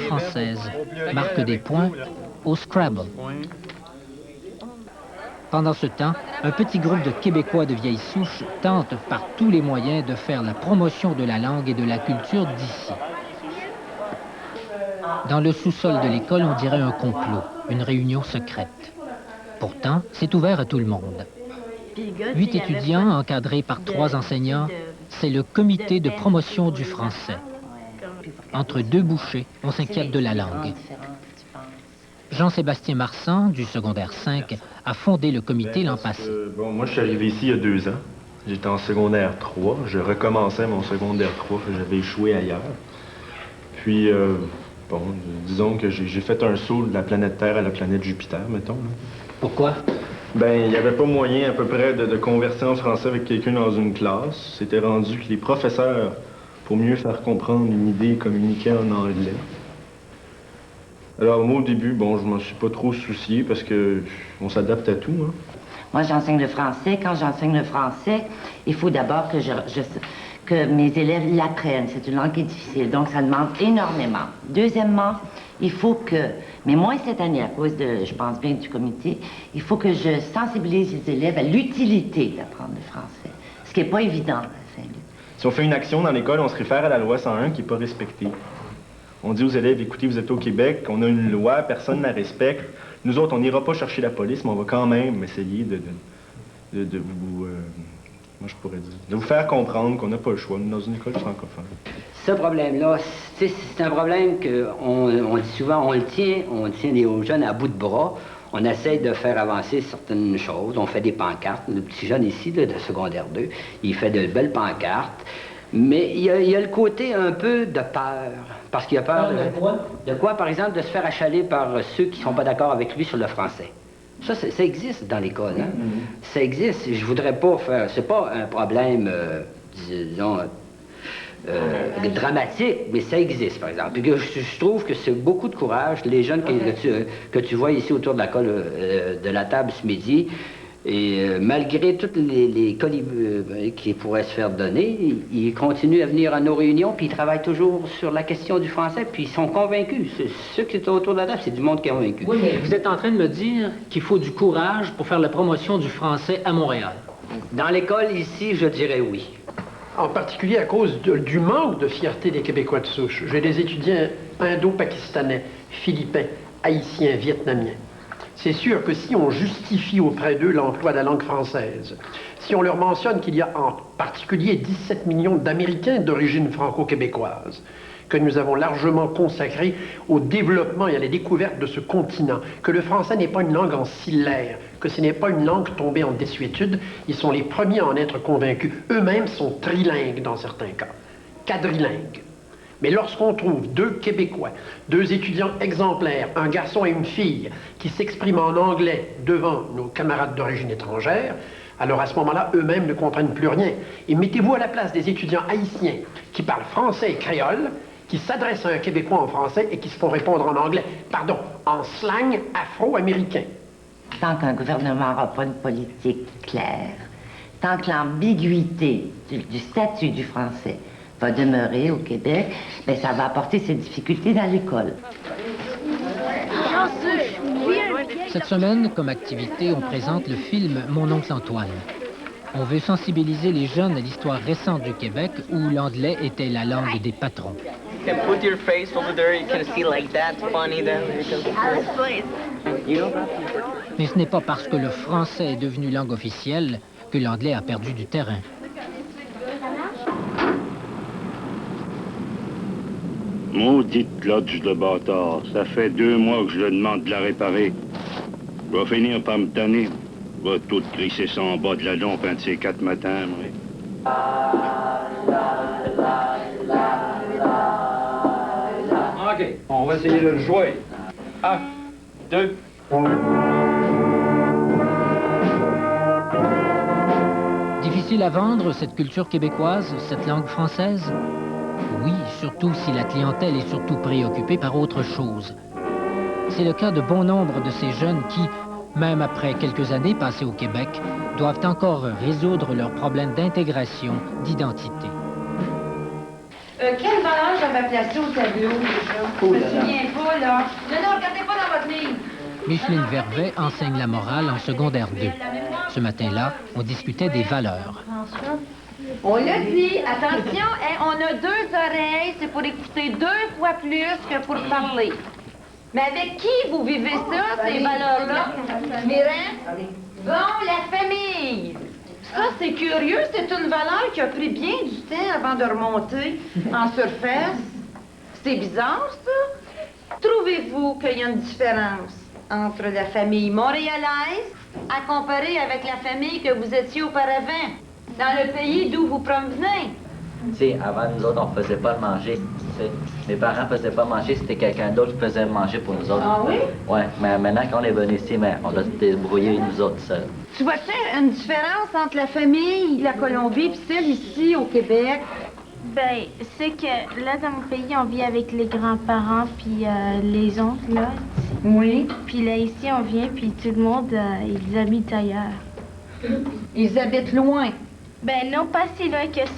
française marquent des points au Scrabble. Pendant ce temps, un petit groupe de Québécois de vieille souche tente par tous les moyens de faire la promotion de la langue et de la culture d'ici. Dans le sous-sol de l'école, on dirait un complot, une réunion secrète. Pourtant, c'est ouvert à tout le monde. 8 étudiants encadrés par 3 enseignants, c'est le comité de promotion du français. Entre deux bouchées, on s'inquiète de la langue. Jean-Sébastien Marsan, du secondaire 5, a fondé le comité l'an passé. Moi, je suis arrivé ici il y a 2 ans. J'étais en secondaire 3. Je recommençais mon secondaire 3, que j'avais échoué ailleurs. Puis, disons que j'ai fait un saut de la planète Terre à la planète Jupiter, mettons. Là. Pourquoi? Il n'y avait pas moyen à peu près de converser en français avec quelqu'un dans une classe. C'était rendu que les professeurs, pour mieux faire comprendre une idée, communiquaient en anglais. Alors moi, au début, je m'en suis pas trop soucié parce que on s'adapte à tout, hein. Moi, j'enseigne le français. Quand j'enseigne le français, il faut d'abord que mes élèves l'apprennent. C'est une langue qui est difficile, donc ça demande énormément. Deuxièmement, il faut que, mais moins cette année à cause de, je pense bien, du comité, il faut que je sensibilise les élèves à l'utilité d'apprendre le français, ce qui n'est pas évident à Saint-Luc. Si on fait une action dans l'école, on se réfère à la loi 101 qui n'est pas respectée. On dit aux élèves, écoutez, vous êtes au Québec, on a une loi, personne ne la respecte. Nous autres, on n'ira pas chercher la police, mais on va quand même essayer de vous... moi, je pourrais dire, de vous faire comprendre qu'on n'a pas le choix, nous, dans une école francophone. Ce problème-là, c'est un problème qu'on dit souvent, on tient les jeunes à bout de bras. On essaie de faire avancer certaines choses. On fait des pancartes. Le petit jeune ici, là, de secondaire 2, il fait de belles pancartes. Mais il y a le côté un peu de peur. Parce qu'il a peur de quoi? De quoi, par exemple, de se faire achaler par ceux qui ne sont pas d'accord avec lui sur le français. Ça existe dans l'école, hein? Ça existe. Je voudrais pas faire... C'est pas un problème, disons, dramatique, mais ça existe, par exemple. Et je trouve que c'est beaucoup de courage. Les jeunes que tu vois ici autour de la table ce midi, et malgré toutes les colibris qui pourraient se faire donner, ils continuent à venir à nos réunions, puis ils travaillent toujours sur la question du français, puis ils sont convaincus. Ceux qui sont autour de la table, c'est du monde convaincu. Oui, mais vous êtes en train de me dire qu'il faut du courage pour faire la promotion du français à Montréal. Dans l'école, ici, je dirais oui. En particulier à cause du manque de fierté des Québécois de souche. J'ai des étudiants indo-pakistanais, philippins, haïtiens, vietnamiens. C'est sûr que si on justifie auprès d'eux l'emploi de la langue française, si on leur mentionne qu'il y a en particulier 17 millions d'Américains d'origine franco-québécoise, que nous avons largement consacré au développement et à la découverte de ce continent, que le français n'est pas une langue ancillaire, que ce n'est pas une langue tombée en désuétude, ils sont les premiers à en être convaincus. Eux-mêmes sont trilingues dans certains cas, quadrilingues. Mais lorsqu'on trouve 2 Québécois, 2 étudiants exemplaires, un garçon et une fille, qui s'expriment en anglais devant nos camarades d'origine étrangère, alors à ce moment-là, eux-mêmes ne comprennent plus rien. Et mettez-vous à la place des étudiants haïtiens qui parlent français et créole, qui s'adressent à un Québécois en français et qui se font répondre en anglais, pardon, en slang afro-américain. Tant qu'un gouvernement n'aura pas une politique claire, tant que l'ambiguïté du statut du français va demeurer au Québec, bien, ça va apporter ces difficultés dans l'école. Cette semaine, comme activité, on présente le film Mon oncle Antoine. On veut sensibiliser les jeunes à l'histoire récente du Québec où l'anglais était la langue des patrons. Mais ce n'est pas parce que le français est devenu langue officielle que l'anglais a perdu du terrain. Maudite cloche de bâtard, ça fait 2 mois que je le demande de la réparer. Va finir par me tanner. Va tout crisser ça en bas de la dompe un de ces 4 matins, moi. OK, on va essayer de le jouer. 1, 2... Difficile à vendre, cette culture québécoise, cette langue française? Oui, surtout si la clientèle est surtout préoccupée par autre chose. C'est le cas de bon nombre de ces jeunes qui, même après quelques années passées au Québec, doivent encore résoudre leurs problèmes d'intégration, d'identité. Quelle valeur j'avais placée au tableau, déjà? Oh Je là me là. souviens pas, là. Non, regardez pas dans votre livre. Micheline Vervet enseigne la morale en secondaire 2. Ce matin-là, on discutait des valeurs. On l'a dit, attention, hein, on a 2 oreilles, c'est pour écouter 2 fois plus que pour parler. Mais avec qui vous vivez ça, ces valeurs-là? Mireille? Bon, la famille. Ça, c'est curieux, c'est une valeur qui a pris bien du temps avant de remonter en surface. C'est bizarre, ça. Trouvez-vous qu'il y a une différence entre la famille montréalaise à comparer avec la famille que vous étiez auparavant, dans le pays d'où vous provenez? Tu sais, avant, nous autres, on faisait pas le manger. Tu sais. Mes parents faisaient pas manger, c'était quelqu'un d'autre qui faisait manger pour nous autres. Ah oui? Ouais, mais maintenant qu'on est venu ici, mais on doit se débrouiller nous autres seuls. Tu vois-tu une différence entre la famille, la Colombie, et celle ici au Québec? Ben, c'est que là, dans mon pays, on vit avec les grands-parents puis les oncles, là. Oui. Puis là, ici, on vient, puis tout le monde, ils habitent ailleurs. Ils habitent loin. Ben non, pas si loin que ça.